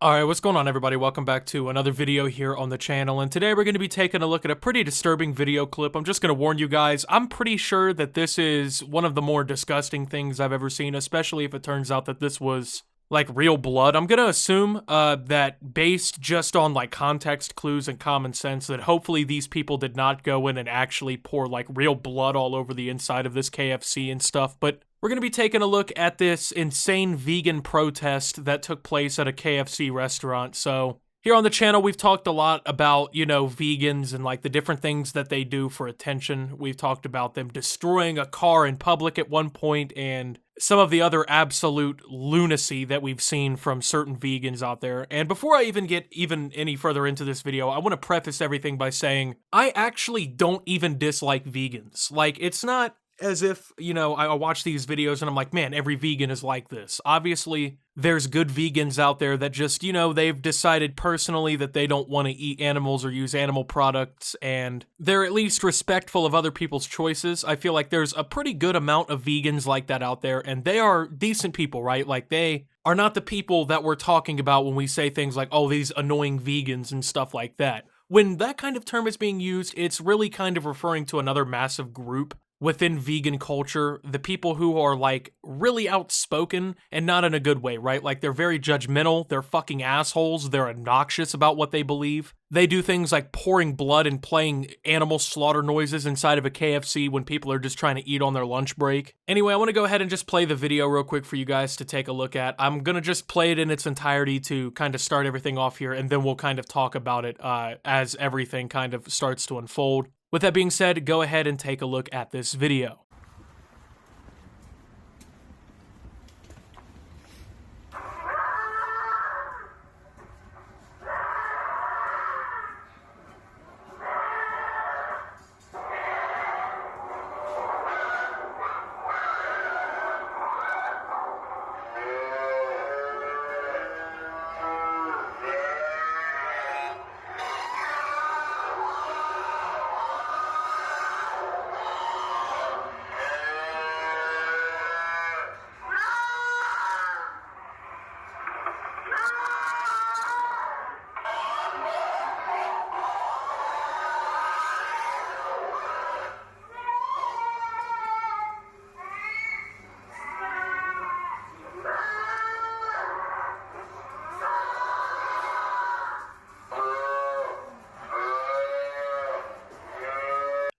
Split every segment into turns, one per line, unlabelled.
Alright, what's going on everybody? Welcome back to another video here on the channel, and today we're going to be taking a look at a pretty disturbing video clip. I'm just going to warn you guys, I'm pretty sure that this is one of the more disgusting things I've ever seen, especially if it turns out that this was, like, real blood. I'm going to assume that based just on, like, context clues and common sense, that hopefully these people did not go in and actually pour, like, real blood all over the inside of this KFC and stuff, but we're going to be taking a look at this insane vegan protest that took place at a KFC restaurant. So here on the channel, we've talked a lot about, you know, vegans and like the different things that they do for attention. We've talked about them destroying a car in public at one point and some of the other absolute lunacy that we've seen from certain vegans out there. And before I even get any further into this video, I want to preface everything by saying I actually don't even dislike vegans. Like, it's not as if, you know, I watch these videos and I'm like, man, every vegan is like this. Obviously, there's good vegans out there that just, you know, they've decided personally that they don't want to eat animals or use animal products, and they're at least respectful of other people's choices. I feel like there's a pretty good amount of vegans like that out there, and they are decent people, right? Like, they are not the people that we're talking about when we say things like, oh, these annoying vegans and stuff like that. When that kind of term is being used, it's really kind of referring to another massive group within vegan culture, the people who are like really outspoken and not in a good way, right? Like, they're very judgmental, they're fucking assholes, they're obnoxious about what they believe. They do things like pouring blood and playing animal slaughter noises inside of a KFC when people are just trying to eat on their lunch break. Anyway, I want to go ahead and just play the video real quick for you guys to take a look at. I'm gonna just play it in its entirety to kind of start everything off here, and then we'll kind of talk about it as everything kind of starts to unfold. With that being said, go ahead and take a look at this video.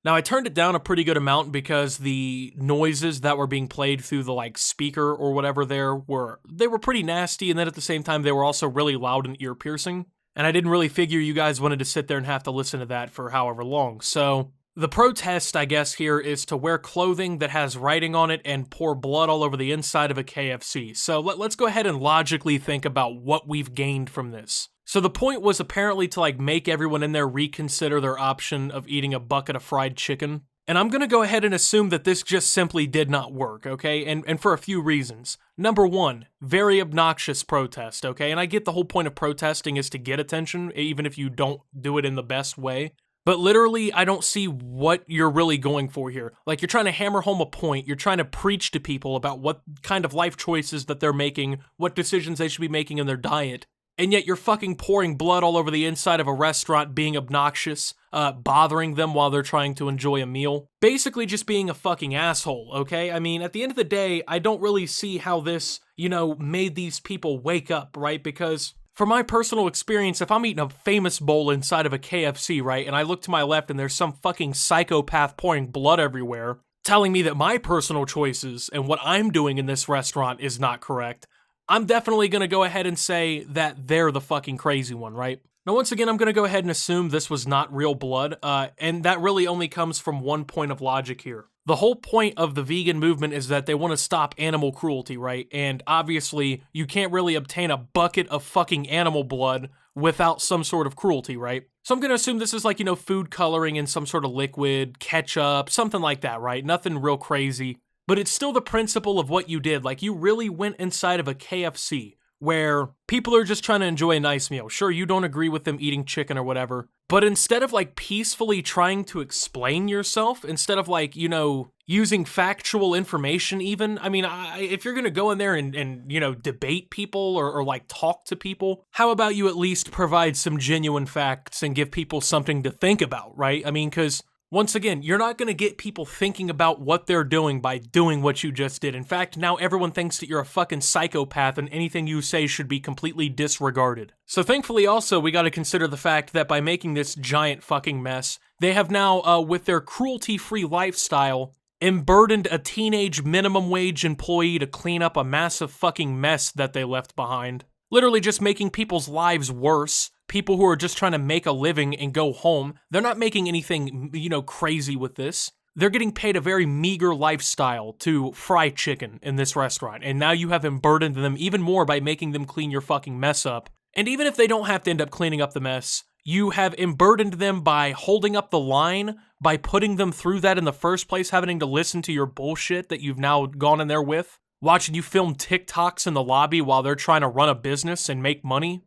Now, I turned it down a pretty good amount because the noises that were being played through the, like, speaker or whatever they were pretty nasty, and then at the same time, they were also really loud and ear-piercing. And I didn't really figure you guys wanted to sit there and have to listen to that for however long. So the protest, I guess, here is to wear clothing that has writing on it and pour blood all over the inside of a KFC. So let's go ahead and logically think about what we've gained from this. So the point was apparently to, like, make everyone in there reconsider their option of eating a bucket of fried chicken. And I'm gonna go ahead and assume that this just simply did not work, okay? And for a few reasons. Number one, very obnoxious protest, okay? And I get the whole point of protesting is to get attention, even if you don't do it in the best way. But literally, I don't see what you're really going for here. Like, you're trying to hammer home a point, you're trying to preach to people about what kind of life choices that they're making, what decisions they should be making in their diet. And yet you're fucking pouring blood all over the inside of a restaurant, being obnoxious, bothering them while they're trying to enjoy a meal. Basically just being a fucking asshole, okay? I mean, at the end of the day, I don't really see how this, you know, made these people wake up, right? Because from my personal experience, if I'm eating a famous bowl inside of a KFC, right, and I look to my left and there's some fucking psychopath pouring blood everywhere, telling me that my personal choices and what I'm doing in this restaurant is not correct, I'm definitely going to go ahead and say that they're the fucking crazy one, right? Now, once again, I'm going to go ahead and assume this was not real blood, and that really only comes from one point of logic here. The whole point of the vegan movement is that they want to stop animal cruelty, right? And obviously, you can't really obtain a bucket of fucking animal blood without some sort of cruelty, right? So I'm going to assume this is like, you know, food coloring in some sort of liquid, ketchup, something like that, right? Nothing real crazy. But it's still the principle of what you did. Like, you really went inside of a KFC where people are just trying to enjoy a nice meal. Sure, you don't agree with them eating chicken or whatever, But instead of like peacefully trying to explain yourself, instead of like, you know, using factual information even, I mean, if you're gonna go in there and you know, debate people or like talk to people, how about you at least provide some genuine facts and give people something to think about, right? I mean, because once again, you're not going to get people thinking about what they're doing by doing what you just did. In fact, now everyone thinks that you're a fucking psychopath and anything you say should be completely disregarded. So thankfully also, we got to consider the fact that by making this giant fucking mess, they have now, with their cruelty-free lifestyle, emburdened a teenage minimum wage employee to clean up a massive fucking mess that they left behind. Literally just making people's lives worse. People who are just trying to make a living and go home. They're not making anything, you know, crazy with this. They're getting paid a very meager lifestyle to fry chicken in this restaurant. And now you have emburdened them even more by making them clean your fucking mess up. And even if they don't have to end up cleaning up the mess, you have emburdened them by holding up the line, by putting them through that in the first place, having to listen to your bullshit that you've now gone in there with. Watching you film TikToks in the lobby while they're trying to run a business and make money.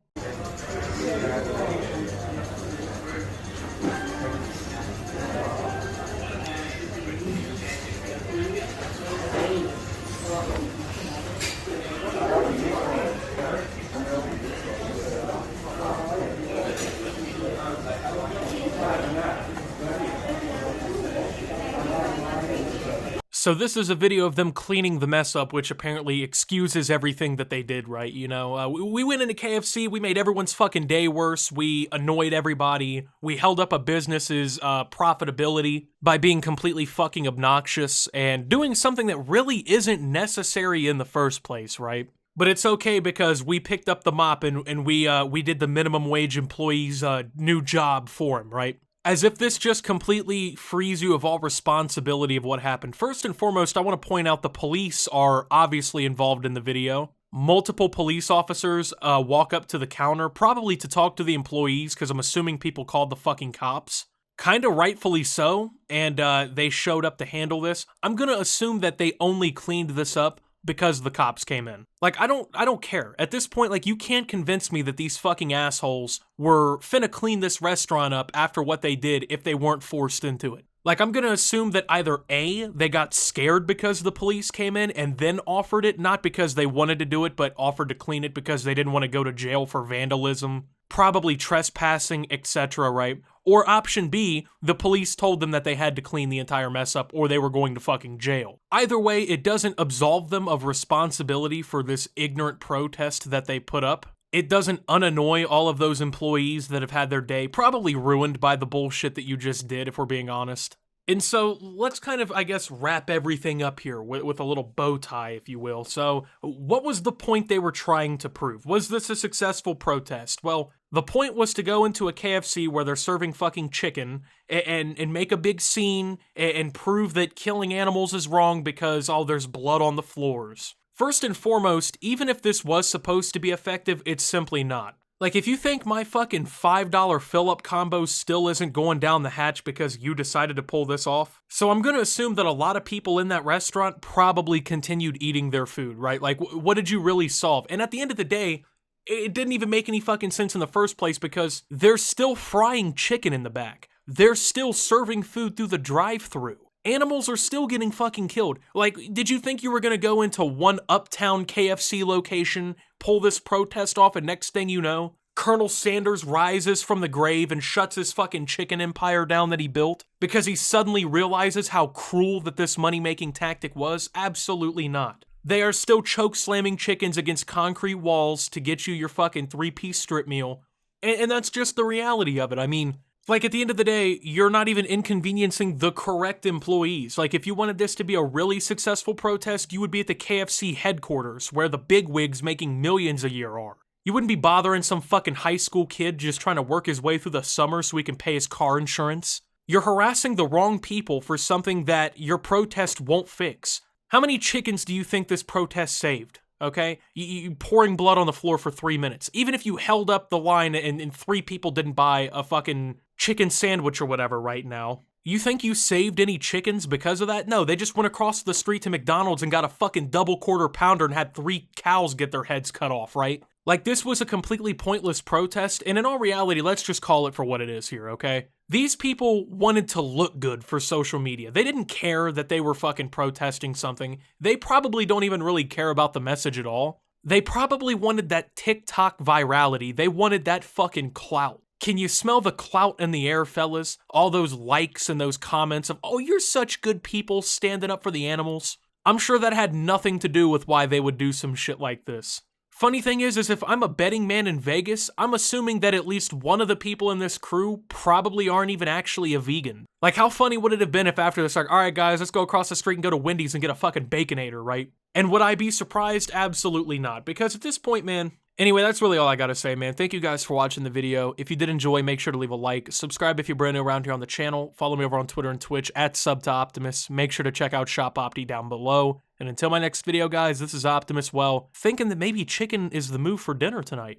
So this is a video of them cleaning the mess up, which apparently excuses everything that they did, right? You know, we went into KFC, we made everyone's fucking day worse, we annoyed everybody, we held up a business's profitability by being completely fucking obnoxious and doing something that really isn't necessary in the first place, right? But it's okay because we picked up the mop and we did the minimum wage employee's new job for him, right? As if this just completely frees you of all responsibility of what happened. First and foremost, I want to point out the police are obviously involved in the video. Multiple police officers walk up to the counter, probably to talk to the employees, because I'm assuming people called the fucking cops. Kinda rightfully so, and they showed up to handle this. I'm gonna assume that they only cleaned this up because the cops came in. Like, I don't care. At this point, like, you can't convince me that these fucking assholes were finna clean this restaurant up after what they did if they weren't forced into it. Like, I'm gonna assume that either A, they got scared because the police came in and then offered it, not because they wanted to do it, but offered to clean it because they didn't want to go to jail for vandalism, probably trespassing, etc., right? Or option B, the police told them that they had to clean the entire mess up or they were going to fucking jail. Either way, it doesn't absolve them of responsibility for this ignorant protest that they put up. It doesn't unannoy all of those employees that have had their day probably ruined by the bullshit that you just did, if we're being honest. And so let's kind of, I guess, wrap everything up here with a little bow tie, if you will. So what was the point they were trying to prove? Was this a successful protest? Well, the point was to go into a KFC where they're serving fucking chicken and make a big scene and prove that killing animals is wrong because, oh, there's blood on the floors. First and foremost, even if this was supposed to be effective, it's simply not. Like, if you think my fucking $5 fill-up combo still isn't going down the hatch because you decided to pull this off, so I'm gonna assume that a lot of people in that restaurant probably continued eating their food, right? Like, what did you really solve? And at the end of the day, it didn't even make any fucking sense in the first place because they're still frying chicken in the back. They're still serving food through the drive-thru. Animals are still getting fucking killed. Like, did you think you were gonna go into one uptown KFC location, pull this protest off, and next thing you know, Colonel Sanders rises from the grave and shuts his fucking chicken empire down that he built because he suddenly realizes how cruel that this money-making tactic was? Absolutely not. They are still choke-slamming chickens against concrete walls to get you your fucking 3-piece strip meal. And that's just the reality of it. I mean, like, at the end of the day, you're not even inconveniencing the correct employees. Like, if you wanted this to be a really successful protest, you would be at the KFC headquarters, where the bigwigs making millions a year are. You wouldn't be bothering some fucking high school kid just trying to work his way through the summer so he can pay his car insurance. You're harassing the wrong people for something that your protest won't fix. How many chickens do you think this protest saved? Okay? You pouring blood on the floor for 3 minutes. Even if you held up the line and 3 people didn't buy a fucking chicken sandwich or whatever right now, you think you saved any chickens because of that? No, they just went across the street to McDonald's and got a fucking double quarter pounder and had 3 cows get their heads cut off, right? Like, this was a completely pointless protest, and in all reality, let's just call it for what it is here, okay? These people wanted to look good for social media. They didn't care that they were fucking protesting something. They probably don't even really care about the message at all. They probably wanted that TikTok virality. They wanted that fucking clout. Can you smell the clout in the air, fellas? All those likes and those comments of, oh, you're such good people standing up for the animals. I'm sure that had nothing to do with why they would do some shit like this. Funny thing is if I'm a betting man in Vegas, I'm assuming that at least one of the people in this crew probably aren't even actually a vegan. Like, how funny would it have been if after this, like, alright guys, let's go across the street and go to Wendy's and get a fucking Baconator, right? And would I be surprised? Absolutely not. Because at this point, man, anyway, that's really all I gotta say, man. Thank you guys for watching the video. If you did enjoy, make sure to leave a like. Subscribe if you're brand new around here on the channel. Follow me over on Twitter and Twitch at @SubToOptimus. Make sure to check out Shop Opti down below. And until my next video, guys, this is Optimus, well, thinking that maybe chicken is the move for dinner tonight.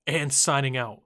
And signing out.